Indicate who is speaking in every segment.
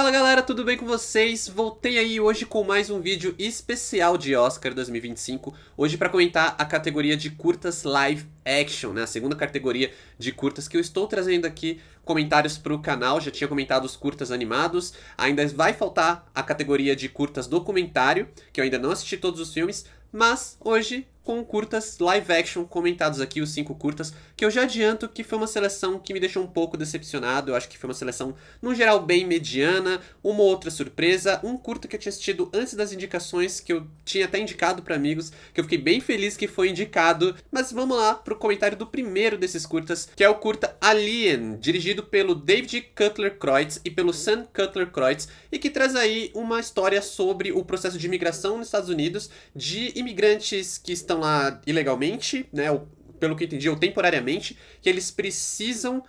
Speaker 1: Fala galera, tudo bem com vocês? Voltei aí hoje com mais um vídeo especial de Oscar 2025. Hoje para comentar a categoria de curtas live action, né? A segunda categoria de curtas que eu estou trazendo aqui comentários para o canal. Já tinha comentado os curtas animados, ainda vai faltar a categoria de curtas documentário, que eu ainda não assisti todos os filmes, mas hoje com curtas live action comentados aqui, os 5 curtas, que eu já adianto que foi uma seleção que me deixou um pouco decepcionado. Eu acho que foi uma seleção, no geral, bem mediana, uma outra surpresa, um curta que eu tinha assistido antes das indicações, que eu tinha até indicado para amigos, que eu fiquei bem feliz que foi indicado. Mas vamos lá pro comentário do primeiro desses curtas, que é o curta Alien, dirigido pelo David Cutler-Kreutz e pelo Sam Cutler-Kreutz, e que traz aí uma história sobre o processo de imigração nos Estados Unidos, de imigrantes que estão lá ilegalmente, né, ou, pelo que eu entendi, ou temporariamente, que eles precisam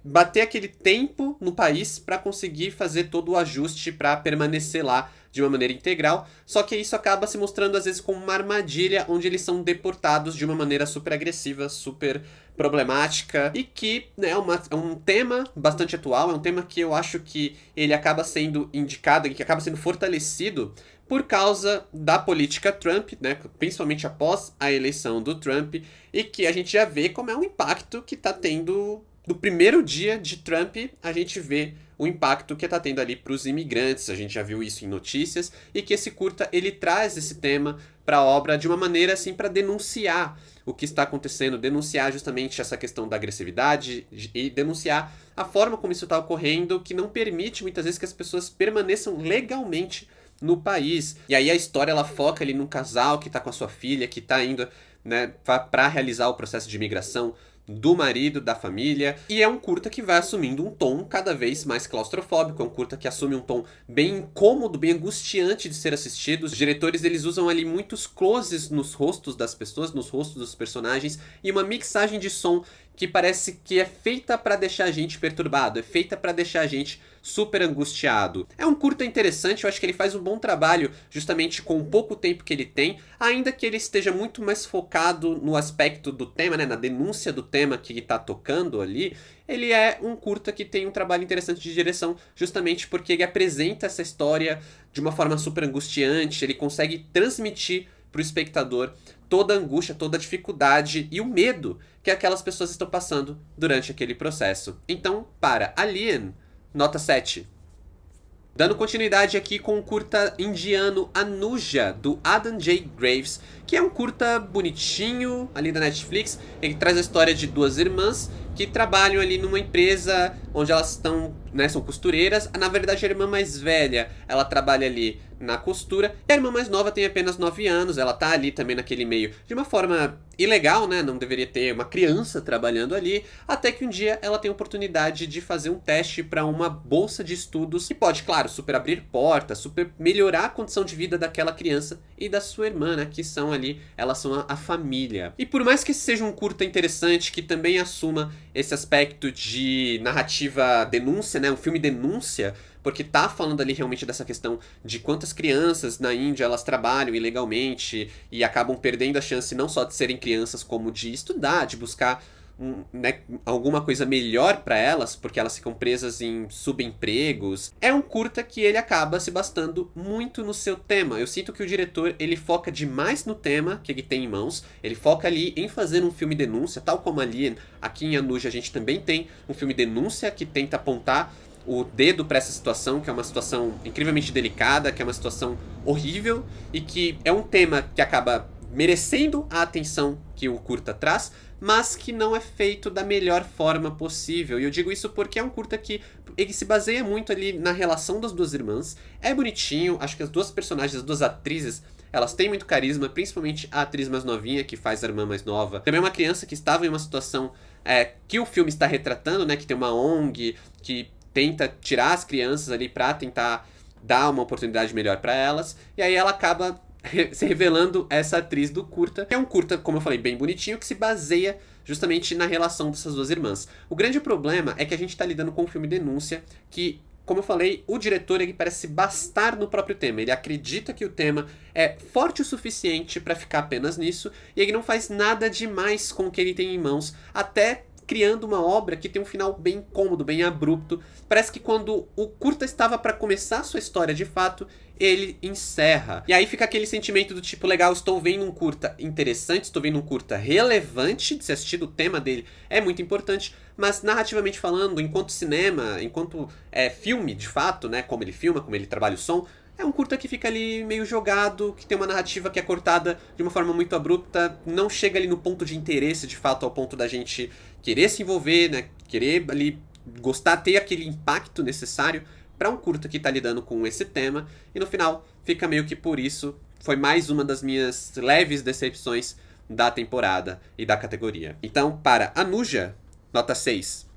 Speaker 1: bater aquele tempo no país para conseguir fazer todo o ajuste para permanecer lá de uma maneira integral, só que isso acaba se mostrando às vezes como uma armadilha onde eles são deportados de uma maneira super agressiva, super problemática, e que né, é um tema bastante atual, é um tema que eu acho que ele acaba sendo indicado e que acaba sendo fortalecido por causa da política Trump, né, principalmente após a eleição do Trump, e que a gente já vê como é um impacto que está tendo. No primeiro dia de Trump, a gente vê o impacto que está tendo ali para os imigrantes. A gente já viu isso em notícias, e que esse curta ele traz esse tema para a obra de uma maneira assim para denunciar o que está acontecendo, denunciar justamente essa questão da agressividade e denunciar a forma como isso está ocorrendo, que não permite muitas vezes que as pessoas permaneçam legalmente no país. E aí a história ela foca ali num casal que tá com a sua filha, que tá indo, né, para realizar o processo de imigração do marido, da família, e é um curta que vai assumindo um tom cada vez mais claustrofóbico, é um curta que assume um tom bem incômodo, bem angustiante de ser assistido. Os diretores eles usam ali muitos closes nos rostos das pessoas, nos rostos dos personagens, e uma mixagem de som que parece que é feita para deixar a gente perturbado, é feita para deixar a gente super angustiado. É um curta interessante, eu acho que ele faz um bom trabalho justamente com o pouco tempo que ele tem, ainda que ele esteja muito mais focado no aspecto do tema, né, na denúncia do tema que ele tá tocando ali. Ele é um curta que tem um trabalho interessante de direção, justamente porque ele apresenta essa história de uma forma super angustiante, ele consegue transmitir pro espectador toda a angústia, toda a dificuldade e o medo que aquelas pessoas estão passando durante aquele processo. Então, para Alien, nota 7. Dando continuidade aqui com o curta indiano Anuja, do Adam J. Graves, que é um curta bonitinho ali da Netflix. Ele traz a história de duas irmãs que trabalham ali numa empresa onde elas estão, né, são costureiras. Na verdade, a irmã mais velha, ela trabalha ali na costura, e a irmã mais nova tem apenas 9 anos, ela tá ali também naquele meio de uma forma ilegal, né, não deveria ter uma criança trabalhando ali, até que um dia ela tem a oportunidade de fazer um teste para uma bolsa de estudos que pode, claro, super abrir portas, super melhorar a condição de vida daquela criança e da sua irmã, né, que são ali, elas são a família. E por mais que esse seja um curta interessante, que também assuma esse aspecto de narrativa denúncia, né, um filme denúncia, porque tá falando ali realmente dessa questão de quantas crianças na Índia elas trabalham ilegalmente e acabam perdendo a chance não só de serem crianças, como de estudar, de buscar né, alguma coisa melhor para elas, porque elas ficam presas em subempregos. É um curta que ele acaba se bastando muito no seu tema. Eu sinto que o diretor ele foca demais no tema que ele tem em mãos, ele foca ali em fazer um filme denúncia, tal como Alien. Aqui em Anuja a gente também tem um filme denúncia que tenta apontar o dedo para essa situação, que é uma situação incrivelmente delicada, que é uma situação horrível, e que é um tema que acaba merecendo a atenção que o curta traz, mas que não é feito da melhor forma possível. E eu digo isso porque é um curta que ele se baseia muito ali na relação das duas irmãs. É bonitinho, acho que as duas personagens, as duas atrizes, elas têm muito carisma, principalmente a atriz mais novinha, que faz a irmã mais nova. Também é uma criança que estava em uma situação que o filme está retratando, né, que tem uma ONG que tenta tirar as crianças ali pra tentar dar uma oportunidade melhor pra elas, e aí ela acaba se revelando essa atriz do curta, que é um curta, como eu falei, bem bonitinho, que se baseia justamente na relação dessas duas irmãs. O grande problema é que a gente tá lidando com um filme denúncia que, como eu falei, o diretor ele parece bastar no próprio tema. Ele acredita que o tema é forte o suficiente pra ficar apenas nisso, e ele não faz nada demais com o que ele tem em mãos, até criando uma obra que tem um final bem incômodo, bem abrupto. Parece que quando o curta estava para começar sua história de fato, ele encerra. E aí fica aquele sentimento do tipo, legal, estou vendo um curta interessante, estou vendo um curta relevante de se assistir, o tema dele é muito importante, mas narrativamente falando, enquanto cinema, enquanto filme de fato, né, como ele filma, como ele trabalha o som, é um curta que fica ali meio jogado, que tem uma narrativa que é cortada de uma forma muito abrupta, não chega ali no ponto de interesse, de fato, ao ponto da gente querer se envolver, né, querer ali gostar, ter aquele impacto necessário para um curta que tá lidando com esse tema, e no final fica meio que por isso, foi mais uma das minhas leves decepções da temporada e da categoria. Então, para Anuja, nota 6.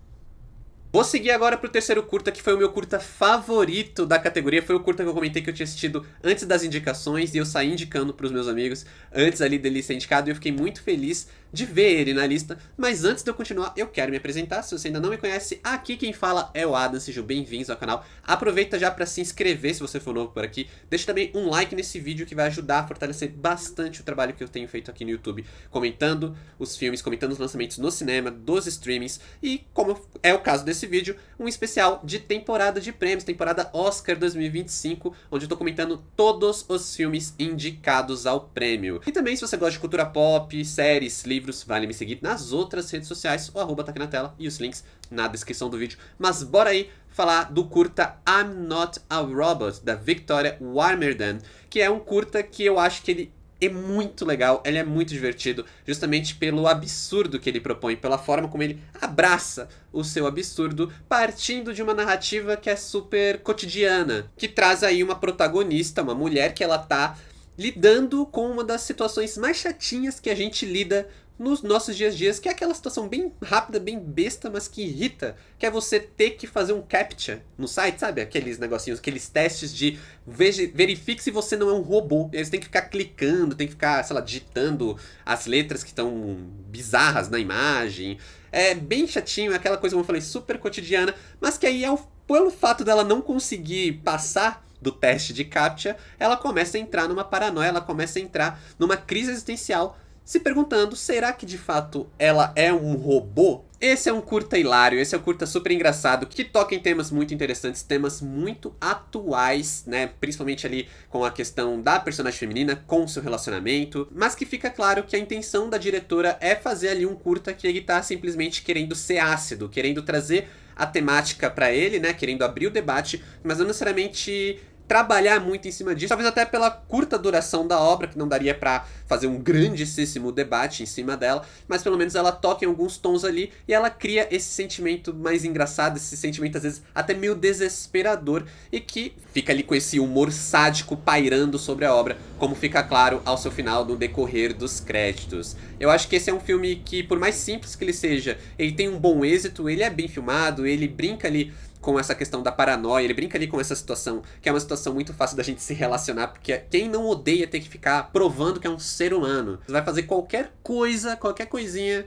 Speaker 1: Vou seguir agora pro terceiro curta, que foi o meu curta favorito da categoria. Foi o curta que eu comentei que eu tinha assistido antes das indicações e eu saí indicando pros meus amigos antes ali dele ser indicado, e eu fiquei muito feliz de ver ele na lista. Mas antes de eu continuar, eu quero me apresentar. Se você ainda não me conhece, aqui quem fala é o Adam. Sejam bem-vindos ao canal. Aproveita já para se inscrever se você for novo por aqui. Deixa também um like nesse vídeo que vai ajudar a fortalecer bastante o trabalho que eu tenho feito aqui no YouTube, comentando os filmes, comentando os lançamentos no cinema, dos streamings, e como é o caso desse vídeo, um especial de temporada de prêmios, temporada Oscar 2025, onde eu tô comentando todos os filmes indicados ao prêmio. E também, se você gosta de cultura pop, séries, livros, vale me seguir nas outras redes sociais, o arroba tá aqui na tela e os links na descrição do vídeo. Mas bora aí falar do curta I'm Not a Robot, da Victoria Warmerdam, que é um curta que eu acho que ele é muito legal, ele é muito divertido, justamente pelo absurdo que ele propõe, pela forma como ele abraça o seu absurdo, partindo de uma narrativa que é super cotidiana, que traz aí uma protagonista, uma mulher que ela tá lidando com uma das situações mais chatinhas que a gente lida nos nossos dias a dias, que é aquela situação bem rápida, bem besta, mas que irrita, que é você ter que fazer um CAPTCHA no site, sabe? Aqueles negocinhos, aqueles testes de verifique se você não é um robô. E aí você tem que ficar clicando, tem que ficar, sei lá, digitando as letras que estão bizarras na imagem. É bem chatinho, é aquela coisa, como eu falei, super cotidiana, mas que aí, pelo fato dela não conseguir passar do teste de CAPTCHA, ela começa a entrar numa paranoia, ela começa a entrar numa crise existencial, se perguntando, será que de fato ela é um robô? Esse é um curta hilário, esse é um curta super engraçado, que toca em temas muito interessantes, temas muito atuais, né? Principalmente ali com a questão da personagem feminina, com o seu relacionamento, mas que fica claro que a intenção da diretora é fazer ali um curta que ele tá simplesmente querendo ser ácido, querendo trazer a temática pra ele, né? Querendo abrir o debate, mas não necessariamente trabalhar muito em cima disso, talvez até pela curta duração da obra, que não daria pra fazer um grandíssimo debate em cima dela, mas pelo menos ela toca em alguns tons ali e ela cria esse sentimento mais engraçado, esse sentimento às vezes até meio desesperador, e que fica ali com esse humor sádico pairando sobre a obra, como fica claro ao seu final no decorrer dos créditos. Eu acho que esse é um filme que, por mais simples que ele seja, ele tem um bom êxito, ele é bem filmado, ele brinca ali com essa questão da paranoia, ele brinca ali com essa situação, que é uma situação muito fácil da gente se relacionar, porque quem não odeia ter que ficar provando que é um ser humano? Você vai fazer qualquer coisa, qualquer coisinha,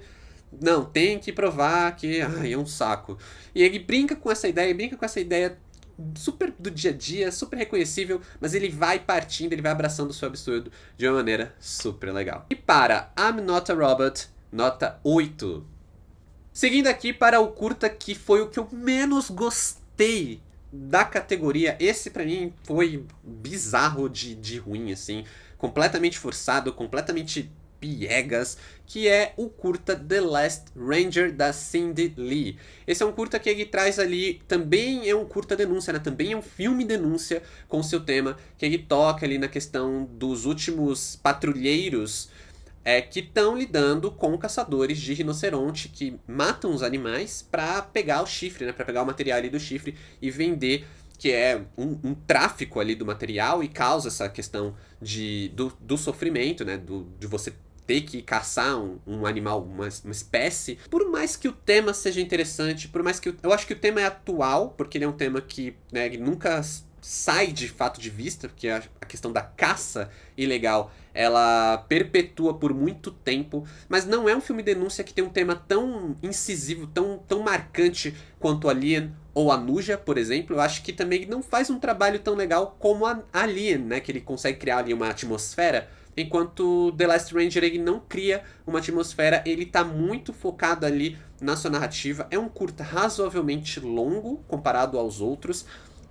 Speaker 1: não, tem que provar que é um saco. E ele brinca com essa ideia super do dia a dia, super reconhecível, mas ele vai partindo, ele vai abraçando o seu absurdo de uma maneira super legal. E para I'm Not a Robot, nota 8. Seguindo aqui para o curta que foi o que eu menos gostei da categoria. Esse pra mim foi bizarro de ruim, assim. Completamente forçado, completamente piegas, que é o curta The Last Ranger, da Cindy Lee. Esse é um curta que ele traz ali, também é um curta denúncia, né? Também é um filme denúncia com o seu tema, que ele toca ali na questão dos últimos patrulheiros que estão lidando com caçadores de rinoceronte que matam os animais para pegar o chifre, né? Para pegar o material ali do chifre e vender, que é um tráfico ali do material, e causa essa questão do sofrimento, né? De você ter que caçar um animal, uma espécie. Por mais que o tema seja interessante, por mais que eu acho que o tema é atual, porque ele é um tema que, né, ele nunca sai de fato de vista, porque a questão da caça ilegal, ela perpetua por muito tempo, mas não é um filme denúncia que tem um tema tão incisivo, tão marcante quanto Alien ou Anuja, por exemplo. Eu acho que também não faz um trabalho tão legal como a Alien, né, que ele consegue criar ali uma atmosfera enquanto The Last Ranger ele não cria uma atmosfera, ele tá muito focado ali na sua narrativa. É um curta razoavelmente longo comparado aos outros,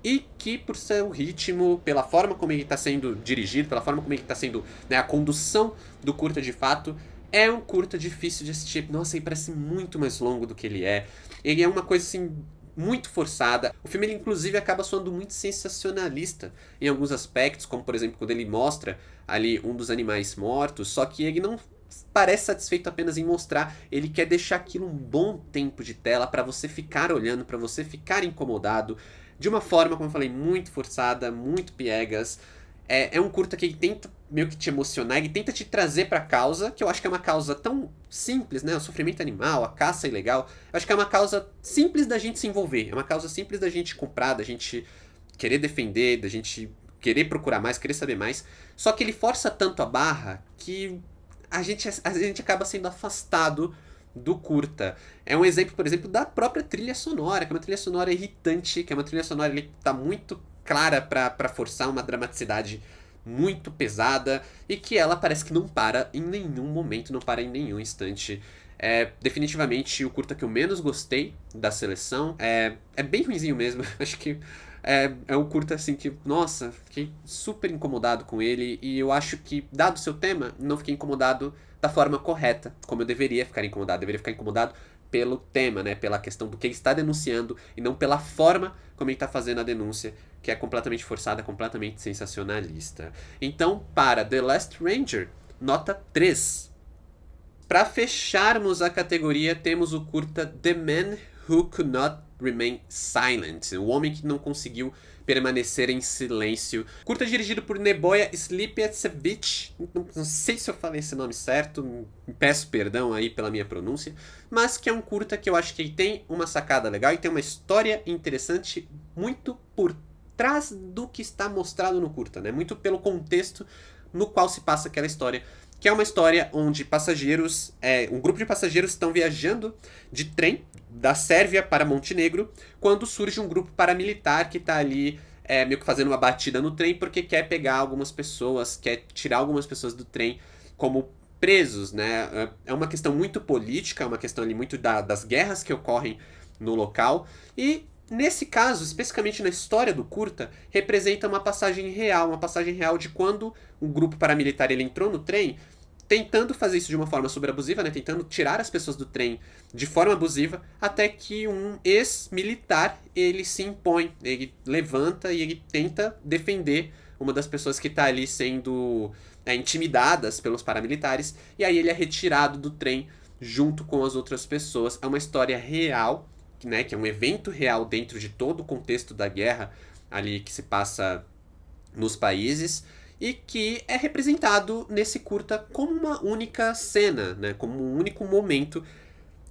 Speaker 1: e que por seu ritmo, pela forma como ele está sendo dirigido, pela forma como ele está sendo, né, a condução do curta de fato, é um curta difícil de assistir. Nossa, ele parece muito mais longo do que ele é. Ele é uma coisa assim muito forçada. O filme ele inclusive acaba soando muito sensacionalista em alguns aspectos, como por exemplo quando ele mostra ali um dos animais mortos, só que ele não parece satisfeito apenas em mostrar, ele quer deixar aquilo um bom tempo de tela para você ficar olhando, para você ficar incomodado, de uma forma, como eu falei, muito forçada, muito piegas. É um curta que ele tenta meio que te emocionar, ele tenta te trazer pra causa, que eu acho que é uma causa tão simples, né? O sofrimento animal, a caça ilegal. Eu acho que é uma causa simples da gente se envolver, é uma causa simples da gente comprar, da gente querer defender, da gente querer procurar mais, querer saber mais. Só que ele força tanto a barra que a gente acaba sendo afastado do curta. É um exemplo, por exemplo, da própria trilha sonora, que é uma trilha sonora irritante, que é uma trilha sonora que tá muito clara pra forçar uma dramaticidade muito pesada, e que ela parece que não para em nenhum momento, não para em nenhum instante. É definitivamente o curta que eu menos gostei da seleção. É bem ruinzinho mesmo. Acho que é um curta assim que, nossa, fiquei super incomodado com ele. E eu acho que, dado o seu tema, não fiquei incomodado da forma correta, como eu deveria ficar incomodado. Eu deveria ficar incomodado pelo tema, né? Pela questão do que ele está denunciando e não pela forma como ele está fazendo a denúncia, que é completamente forçada, completamente sensacionalista. Então, para The Last Ranger, nota 3. Para fecharmos a categoria, temos o curta The Man Who Could Not Remain Silent, o homem que não conseguiu permanecer em silêncio. Curta dirigido por Neboya Slipetsevich, não sei se eu falei esse nome certo, peço perdão aí pela minha pronúncia, mas que é um curta que eu acho que ele tem uma sacada legal e tem uma história interessante muito por trás do que está mostrado no curta, né? Muito pelo contexto no qual se passa aquela história, que é uma história onde passageiros, um grupo de passageiros estão viajando de trem da Sérvia para Montenegro, quando surge um grupo paramilitar que está ali meio que fazendo uma batida no trem porque quer pegar algumas pessoas, quer tirar algumas pessoas do trem como presos, né? É uma questão muito política, é uma questão ali muito das guerras que ocorrem no local, e nesse caso, especificamente na história do curta, representa uma passagem real de quando um grupo paramilitar ele entrou no trem, tentando fazer isso de uma forma super abusiva, né? Tentando tirar as pessoas do trem de forma abusiva, até que um ex-militar ele se impõe, ele levanta e ele tenta defender uma das pessoas que está ali sendo intimidadas pelos paramilitares, e aí ele é retirado do trem junto com as outras pessoas. É uma história real, né, que é um evento real dentro de todo o contexto da guerra ali que se passa nos países, e que é representado nesse curta como uma única cena, né, como um único momento,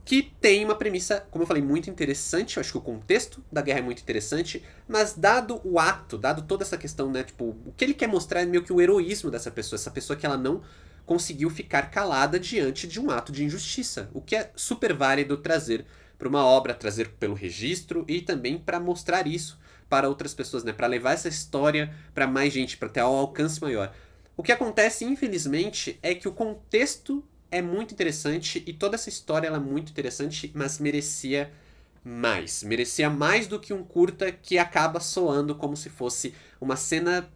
Speaker 1: que tem uma premissa, como eu falei, muito interessante. Eu acho que o contexto da guerra é muito interessante, mas dado o ato, dado toda essa questão, né, tipo, o que ele quer mostrar é meio que o heroísmo dessa pessoa, essa pessoa que ela não conseguiu ficar calada diante de um ato de injustiça, o que é super válido trazer para uma obra, trazer pelo registro e também para mostrar isso para outras pessoas, né? Para levar essa história para mais gente, para ter um alcance maior. O que acontece, infelizmente, é que o contexto é muito interessante e toda essa história ela é muito interessante, mas merecia mais. Merecia mais do que um curta que acaba soando como se fosse uma cena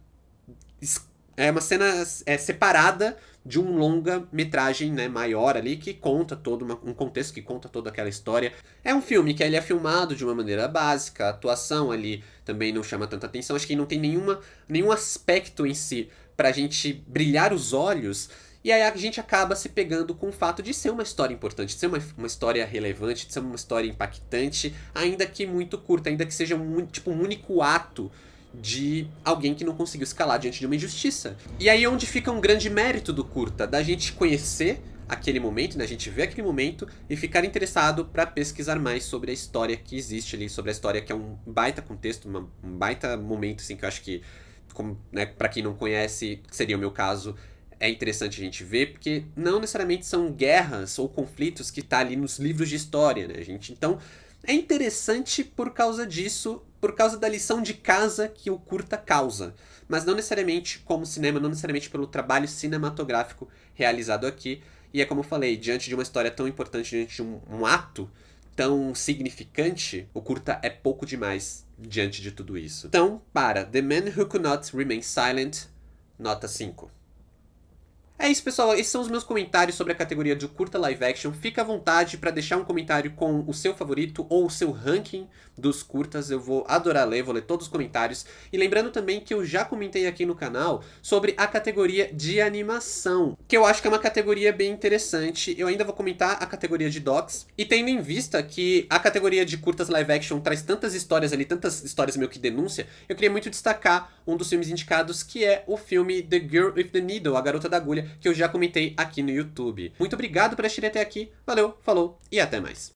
Speaker 1: separada de um longa-metragem, né, maior ali, que conta todo um contexto, que conta toda aquela história. É um filme que ele é filmado de uma maneira básica, a atuação ali também não chama tanta atenção, acho que não tem nenhum aspecto em si pra gente brilhar os olhos, e aí a gente acaba se pegando com o fato de ser uma história importante, de ser uma história relevante, de ser uma história impactante, ainda que muito curta, ainda que seja tipo um único ato de alguém que não conseguiu escalar diante de uma injustiça. E aí é onde fica um grande mérito do curta, da gente conhecer aquele momento, né, a gente ver aquele momento e ficar interessado para pesquisar mais sobre a história que existe ali, sobre a história que é um baita contexto, um baita momento, assim, que eu acho que, né, para quem não conhece, que seria o meu caso, é interessante a gente ver, porque não necessariamente são guerras ou conflitos que tá ali nos livros de história, né, gente? Então, é interessante por causa disso, por causa da lição de casa que o curta causa, mas não necessariamente como cinema, não necessariamente pelo trabalho cinematográfico realizado aqui. E é como eu falei, diante de uma história tão importante, diante de um ato tão significante, o curta é pouco demais diante de tudo isso. Então, para The Man Who Could Not Remain Silent, nota 5. É isso, pessoal. Esses são os meus comentários sobre a categoria de curta live action. Fica à vontade para deixar um comentário com o seu favorito ou o seu ranking dos curtas. Eu vou adorar ler, vou ler todos os comentários. E lembrando também que eu já comentei aqui no canal sobre a categoria de animação, que eu acho que é uma categoria bem interessante. Eu ainda vou comentar a categoria de docs. E tendo em vista que a categoria de curtas live action traz tantas histórias ali, tantas histórias meio que denúncia, eu queria muito destacar um dos filmes indicados, que é o filme The Girl with the Needle, A Garota da Agulha, que eu já comentei aqui no YouTube. Muito obrigado por assistir até aqui, valeu, falou e até mais.